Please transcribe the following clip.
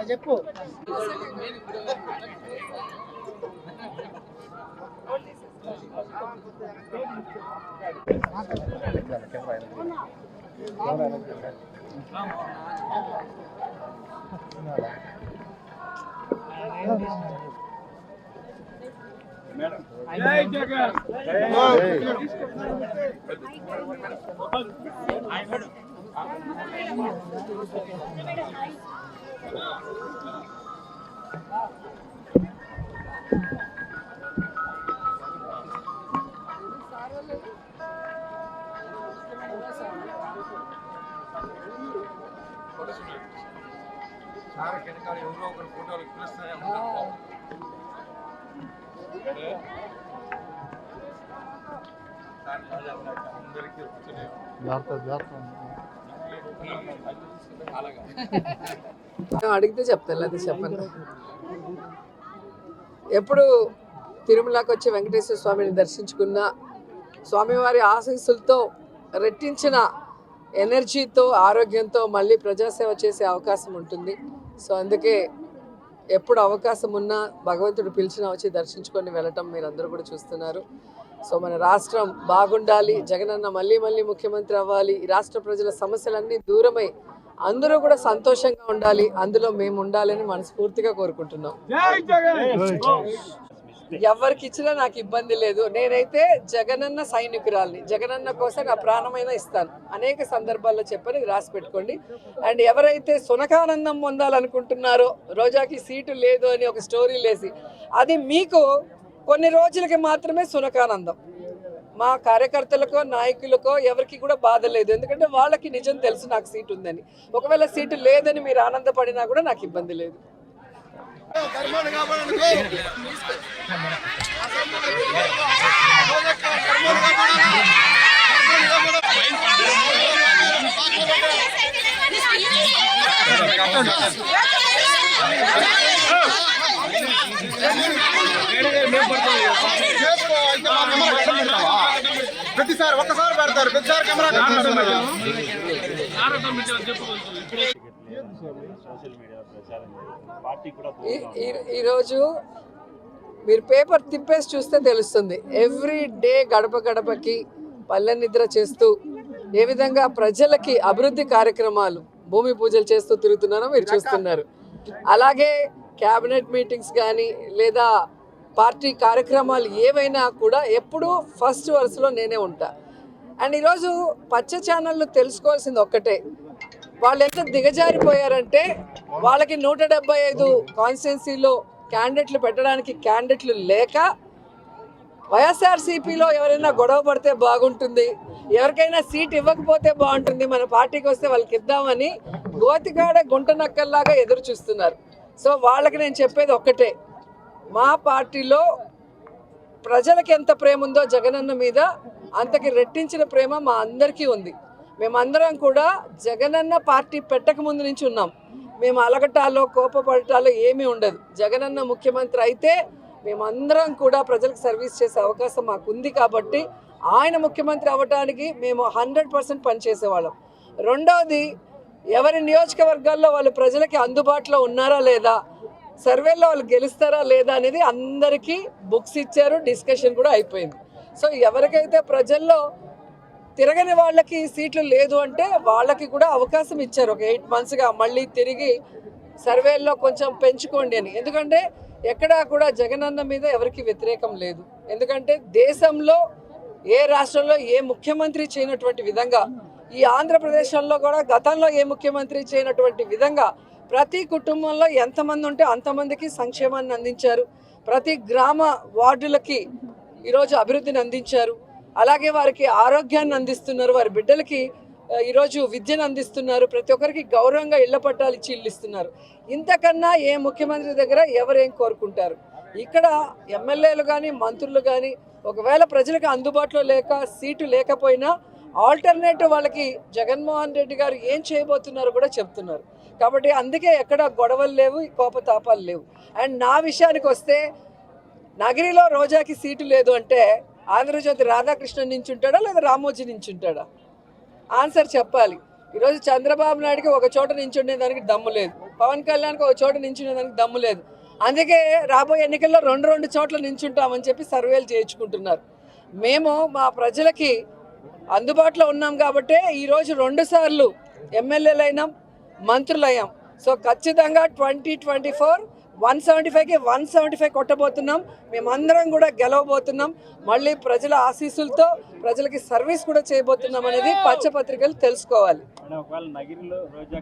చెప్పు జై జగన్ అడిగితే చెప్తాను, అది చెప్పండి. ఎప్పుడు తిరుమలకి వచ్చి వెంకటేశ్వర స్వామిని దర్శించుకున్న స్వామివారి ఆశీస్సులతో రెట్టించిన ఎనర్జీతో ఆరోగ్యంతో మళ్ళీ ప్రజాసేవ చేసే అవకాశం ఉంటుంది. సో అందుకే ఎప్పుడు అవకాశం ఉన్నా భగవంతుడు పిలిచినా వచ్చి దర్శించుకొని వెళ్ళటం మీరందరూ కూడా చూస్తున్నారు. సో మన రాష్ట్రం బాగుండాలి, జగనన్న మళ్ళీ మళ్ళీ ముఖ్యమంత్రి అవ్వాలి, ఈ రాష్ట్ర ప్రజల సమస్యలన్నీ దూరమై అందరూ కూడా సంతోషంగా ఉండాలి, అందులో మేము ఉండాలని మనస్ఫూర్తిగా కోరుకుంటున్నాం. ఎవరికి ఇచ్చినా నాకు ఇబ్బంది లేదు. నేనైతే జగనన్న సైనికురాల్ని, జగనన్న కోసం నా ప్రాణమైనా ఇస్తాను. అనేక సందర్భాల్లో చెప్పని రాసి పెట్టుకోండి. అండ్ ఎవరైతే సునకానందం పొందాలనుకుంటున్నారో రోజాకి సీటు లేదు అని ఒక స్టోరీ లేసి, అది మీకు కొన్ని రోజులకి మాత్రమే సునకానందం. మా కార్యకర్తలకో నాయకులకో ఎవరికి కూడా బాధ లేదు, ఎందుకంటే వాళ్ళకి నిజం తెలుసు నాకు సీటు ఉందని. ఒకవేళ సీటు లేదని మీరు ఆనందపడినా కూడా నాకు ఇబ్బంది లేదు. ప్రతిసారి ఒక్కసారి పెడతారు, ప్రతిసారి కెమెరా. ఈరోజు మీరు పేపర్ తిప్పేసి చూస్తే తెలుస్తుంది. ఎవ్రీ డే గడప గడపకి పల్లె నిద్ర చేస్తూ ఏ విధంగా ప్రజలకి అభివృద్ధి కార్యక్రమాలు, భూమి పూజలు చేస్తూ తిరుగుతున్నారో మీరు చూస్తున్నారు. అలాగే క్యాబినెట్ మీటింగ్స్ కానీ లేదా పార్టీ కార్యక్రమాలు ఏవైనా కూడా ఎప్పుడూ ఫస్ట్ వరుసలో నేనే ఉంటా. అండ్ ఈరోజు పచ్చ ఛానళ్ళు తెలుసుకోవాల్సింది ఒక్కటే, వాళ్ళు ఎంత దిగజారిపోయారంటే వాళ్ళకి 175 కాన్స్టిట్యున్సీలో క్యాండిడేట్లు పెట్టడానికి క్యాండిడేట్లు లేక, వైఎస్ఆర్సీపీలో ఎవరైనా గొడవ పడితే బాగుంటుంది, ఎవరికైనా సీట్ ఇవ్వకపోతే బాగుంటుంది, మన పార్టీకి వస్తే వాళ్ళకి ఇద్దామని గోతికాడ గుంట నక్కల్లాగా ఎదురు చూస్తున్నారు. సో వాళ్ళకి నేను చెప్పేది ఒక్కటే, మా పార్టీలో ప్రజలకి ఎంత ప్రేమ ఉందో జగనన్న మీద అంతకి రెట్టించిన ప్రేమ మా అందరికీ ఉంది. మేమందరం కూడా జగనన్న పార్టీ పెట్టక ముందు నుంచి ఉన్నాం. మేము అలగటాలో కోపపడటాలో ఏమీ ఉండదు. జగనన్న ముఖ్యమంత్రి అయితే మేమందరం కూడా ప్రజలకు సర్వీస్ చేసే అవకాశం మాకు ఉంది కాబట్టి ఆయన ముఖ్యమంత్రి అవ్వడానికి మేము 100% పనిచేసేవాళ్ళం. రెండవది, ఎవరి నియోజకవర్గాల్లో వాళ్ళు ప్రజలకి అందుబాటులో ఉన్నారా లేదా, సర్వేలో వాళ్ళు గెలుస్తారా లేదా అనేది అందరికీ బుక్స్ ఇచ్చారు, డిస్కషన్ కూడా అయిపోయింది. సో ఎవరికైతే ప్రజల్లో తిరగని వాళ్ళకి సీట్లు లేదు అంటే వాళ్ళకి కూడా అవకాశం ఇచ్చారు ఒక 8 monthsగా, మళ్ళీ తిరిగి సర్వేల్లో కొంచెం పెంచుకోండి అని. ఎందుకంటే ఎక్కడా కూడా జగనన్న మీద ఎవరికి వ్యతిరేకం లేదు. ఎందుకంటే దేశంలో ఏ రాష్ట్రంలో ఏ ముఖ్యమంత్రి చేయనటువంటి విధంగా, ఈ ఆంధ్రప్రదేశ్లో కూడా గతంలో ఏ ముఖ్యమంత్రి చేయనటువంటి విధంగా ప్రతి కుటుంబంలో ఎంతమంది ఉంటే అంతమందికి సంక్షేమాన్ని అందించారు, ప్రతి గ్రామ వార్డులకి ఈరోజు అభివృద్ధిని అందించారు. అలాగే వారికి ఆరోగ్యాన్ని అందిస్తున్నారు, వారి బిడ్డలకి ఈరోజు విద్యను అందిస్తున్నారు, ప్రతి ఒక్కరికి గౌరవంగా ఇళ్ల పట్టాలు ఇచ్చి ఇల్లు ఇస్తున్నారు. ఇంతకన్నా ఏ ముఖ్యమంత్రి దగ్గర ఎవరేం కోరుకుంటారు? ఇక్కడ ఎమ్మెల్యేలు కానీ మంత్రులు కానీ ఒకవేళ ప్రజలకు అందుబాటులో లేక సీటు లేకపోయినా ఆల్టర్నేటివ్ వాళ్ళకి జగన్మోహన్ రెడ్డి గారు ఏం చేయబోతున్నారో కూడా చెప్తున్నారు. కాబట్టి అందుకే ఎక్కడ గొడవలు లేవు, కోపతాపాలు లేవు. అండ్ నా విషయానికి వస్తే నగరిలో రోజాకి సీటు లేదు అంటే ఆంధ్రజ్యోతి రాధాకృష్ణన్ నుంచి ఉంటాడా లేదా రామోజీ నుంచి ఉంటాడా? ఆన్సర్ చెప్పాలి. ఈరోజు చంద్రబాబు నాయుడుకి ఒక చోట నించుండేదానికి దమ్ము లేదు, పవన్ కళ్యాణ్కి ఒక చోట నించుండేదానికి దమ్ము లేదు. అందుకే రాబోయే ఎన్నికల్లో రెండు చోట్ల నించుంటామని చెప్పి సర్వేలు చేయించుకుంటున్నారు. మేము మా ప్రజలకి అందుబాటులో ఉన్నాం కాబట్టే ఈరోజు 2 సార్లు ఎమ్మెల్యేలైనాం, మంత్రులయ్యాం. సో ఖచ్చితంగా 2024 175కి 175 కొట్టబోతున్నాం. మేమందరం కూడా గెలవబోతున్నాం. మళ్ళీ ప్రజల ఆశీస్సులతో ప్రజలకి సర్వీస్ కూడా చేయబోతున్నాం అనేది పచ్చపత్రికలు తెలుసుకోవాలి.